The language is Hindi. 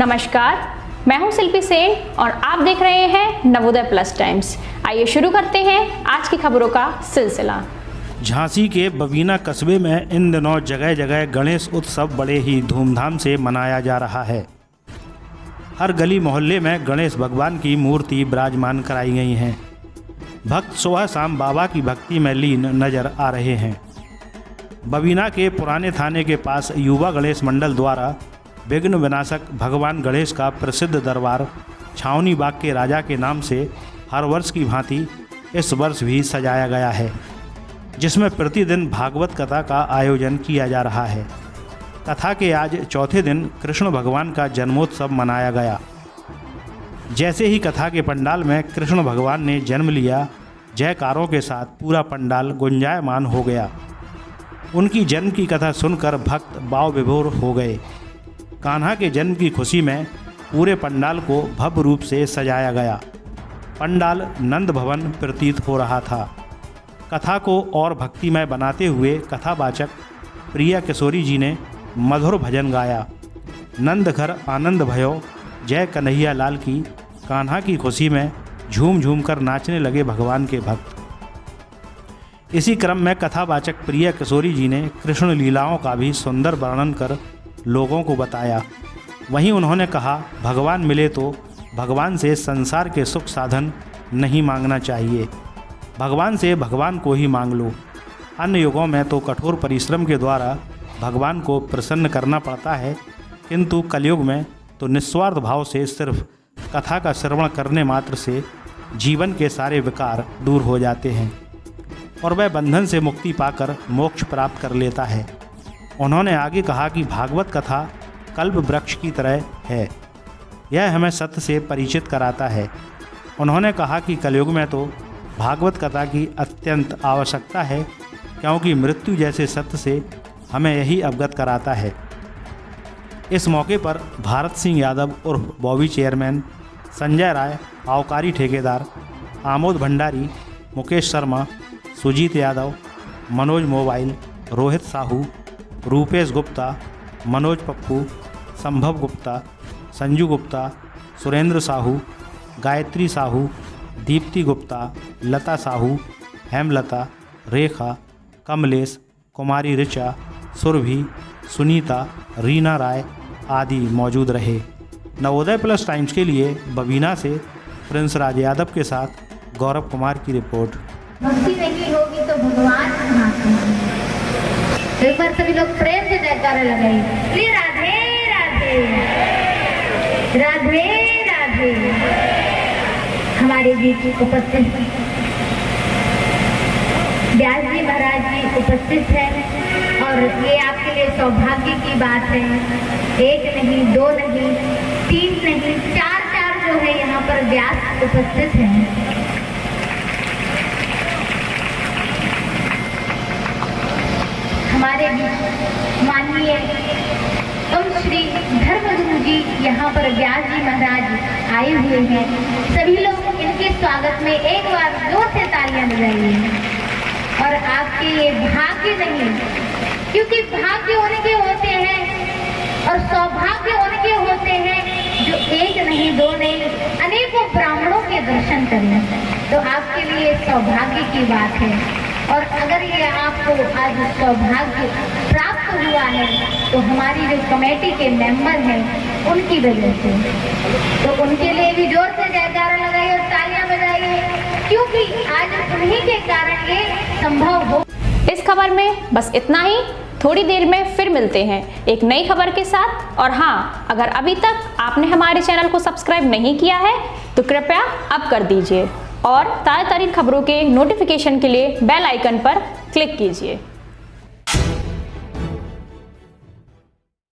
नमस्कार, मैं हूं शिल्पी सेन और आप देख रहे हैं नवोदय प्लस टाइम्स। आइए शुरू करते हैं आज की खबरों का सिलसिला। झांसी के बबीना कस्बे में इन दिनों जगह जगह गणेश उत्सव बड़े ही धूमधाम से मनाया जा रहा है। हर गली मोहल्ले में गणेश भगवान की मूर्ति विराजमान कराई गई हैं। भक्त सुबह शाम बाबा की भक्ति में लीन नजर आ रहे हैं। बबीना के पुराने थाने के पास युवा गणेश मंडल द्वारा विघ्न विनाशक भगवान गणेश का प्रसिद्ध दरबार छावनी बाग के राजा के नाम से हर वर्ष की भांति इस वर्ष भी सजाया गया है, जिसमें प्रतिदिन भागवत कथा का आयोजन किया जा रहा है। कथा के आज चौथे दिन कृष्ण भगवान का जन्मोत्सव मनाया गया। जैसे ही कथा के पंडाल में कृष्ण भगवान ने जन्म लिया, जयकारों के साथ पूरा पंडाल गुंजायमान हो गया। उनकी जन्म की कथा सुनकर भक्त भाव विभोर हो गए। कान्हा के जन्म की खुशी में पूरे पंडाल को भव्य रूप से सजाया गया। पंडाल नंद भवन प्रतीत हो रहा था। कथा को और भक्तिमय बनाते हुए कथावाचक प्रिया किशोरी जी ने मधुर भजन गाया। नंद घर आनंद भयो, जय कन्हैया लाल की। कान्हा की खुशी में झूम झूम कर नाचने लगे भगवान के भक्त। इसी क्रम में कथावाचक प्रिया किशोरी जी ने कृष्ण लीलाओं का भी सुंदर वर्णन कर लोगों को बताया। वहीं उन्होंने कहा, भगवान मिले तो भगवान से संसार के सुख साधन नहीं मांगना चाहिए, भगवान से भगवान को ही मांग लो। अन्य युगों में तो कठोर परिश्रम के द्वारा भगवान को प्रसन्न करना पड़ता है, किंतु कलयुग में तो निस्वार्थ भाव से सिर्फ कथा का श्रवण करने मात्र से जीवन के सारे विकार दूर हो जाते हैं और वह बंधन से मुक्ति पाकर मोक्ष प्राप्त कर लेता है। उन्होंने आगे कहा कि भागवत कथा कल्प वृक्ष की तरह है, यह हमें सत्य से परिचित कराता है। उन्होंने कहा कि कलयुग में तो भागवत कथा की अत्यंत आवश्यकता है, क्योंकि मृत्यु जैसे सत्य से हमें यही अवगत कराता है। इस मौके पर भारत सिंह यादव उर्फ बॉबी चेयरमैन, संजय राय आबकारी ठेकेदार, आमोद भंडारी, मुकेश शर्मा, सुजीत यादव, मनोज मोबाइल, रोहित साहू, रूपेश गुप्ता, मनोज पप्पू, संभव गुप्ता, संजू गुप्ता, सुरेंद्र साहू, गायत्री साहू, दीप्ति गुप्ता, लता साहू, हेमलता, रेखा, कमलेश, कुमारी ऋचा, सुरभि, सुनीता, रीना राय आदि मौजूद रहे। नवोदय प्लस टाइम्स के लिए बबीना से प्रिंस राज यादव के साथ गौरव कुमार की रिपोर्ट। भक्ति नहीं होगी तो भगवान कहाँ से? एक बार सभी लोग प्रेम से जयकारा लगाइए। राधे राधे, राधे राधे। हमारे बीच उपस्थित व्यास जी महाराज जी उपस्थित हैं और ये आपके लिए सौभाग्य की बात है। एक नहीं, दो नहीं, तीन नहीं, चार जो है यहाँ पर व्यास उपस्थित हैं। हमारे बीच माननीय श्री धर्मगुरु जी यहाँ पर व्यास जी महाराज आए हुए हैं। सभी लोग इनके स्वागत में एक बार जोर से तालियां बजाइए। और आपके ये भाग्य नहीं, क्योंकि भाग्य उनके होते हैं और सौभाग्य उनके होते हैं जो एक नहीं, दो नहीं, अनेकों ब्राह्मणों के दर्शन करें। तो आपके लिए सौभाग्य की बात है। और अगर ये आपको आज सौभाग्य प्राप्त हुआ है तो हमारी जो कमेटी के मेंबर हैं उनकी वजह से, तो उनके लिए भी जोर से जयकारा लगाइए और तालियां बजाइए, क्योंकि आज उन्हीं के कारण ये संभव हो। इस खबर में बस इतना ही। थोड़ी देर में फिर मिलते हैं एक नई खबर के साथ। और हाँ, अगर अभी तक आपने हमारे चैनल को सब्सक्राइब नहीं किया है तो कृपया अब कर दीजिए और ताज़ा तरीन खबरों के नोटिफिकेशन के लिए बेल आइकन पर क्लिक कीजिए।